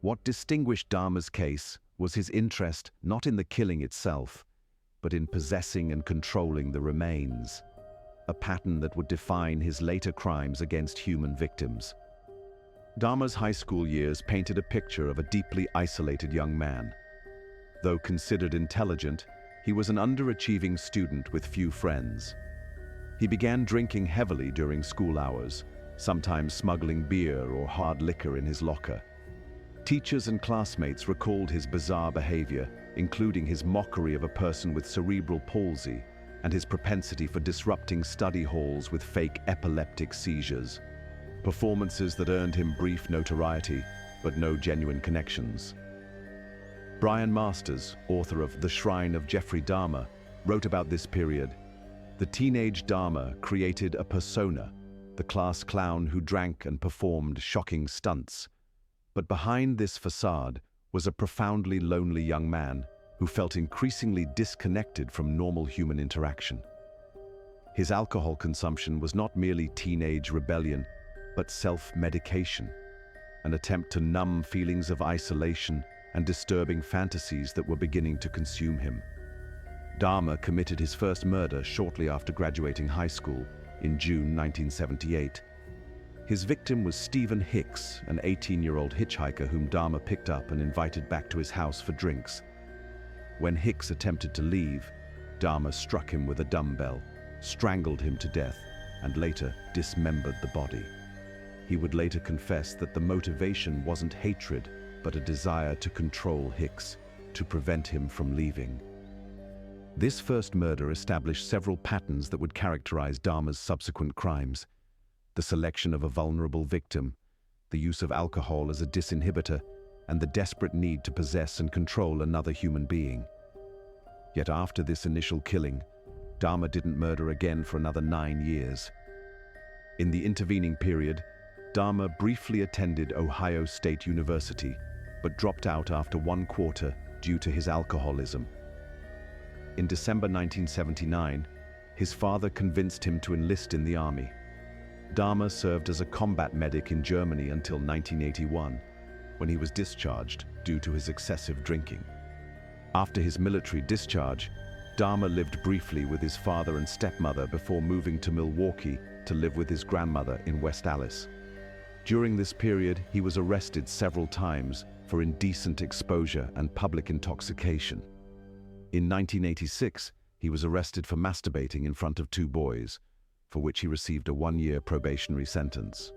What distinguished Dahmer's case was his interest not in the killing itself, but in possessing and controlling the remains, a pattern that would define his later crimes against human victims. Dahmer's high school years painted a picture of a deeply isolated young man. Though considered intelligent, he was an underachieving student with few friends. He began drinking heavily during school hours, sometimes smuggling beer or hard liquor in his locker. Teachers and classmates recalled his bizarre behavior, including his mockery of a person with cerebral palsy and his propensity for disrupting study halls with fake epileptic seizures. Performances that earned him brief notoriety, but no genuine connections. Brian Masters, author of The Shrine of Jeffrey Dahmer, wrote about this period. The teenage Dahmer created a persona, the class clown who drank and performed shocking stunts. But behind this facade was a profoundly lonely young man who felt increasingly disconnected from normal human interaction. His alcohol consumption was not merely teenage rebellion, but self-medication, an attempt to numb feelings of isolation and disturbing fantasies that were beginning to consume him. Dahmer committed his first murder shortly after graduating high school in June 1978. His victim was Stephen Hicks, an 18-year-old hitchhiker whom Dahmer picked up and invited back to his house for drinks. When Hicks attempted to leave, Dahmer struck him with a dumbbell, strangled him to death, and later dismembered the body. He would later confess that the motivation wasn't hatred, but a desire to control Hicks, to prevent him from leaving. This first murder established several patterns that would characterize Dahmer's subsequent crimes. The selection of a vulnerable victim, the use of alcohol as a disinhibitor, and the desperate need to possess and control another human being. Yet after this initial killing, Dahmer didn't murder again for another 9 years. In the intervening period, Dahmer briefly attended Ohio State University, but dropped out after 1 quarter due to his alcoholism. In December 1979, his father convinced him to enlist in the army. Dahmer served as a combat medic in Germany until 1981, when he was discharged due to his excessive drinking. After his military discharge, Dahmer lived briefly with his father and stepmother before moving to Milwaukee to live with his grandmother in West Allis. During this period, he was arrested several times for indecent exposure and public intoxication. In 1986, he was arrested for masturbating in front of 2 boys, for which he received a 1-year probationary sentence.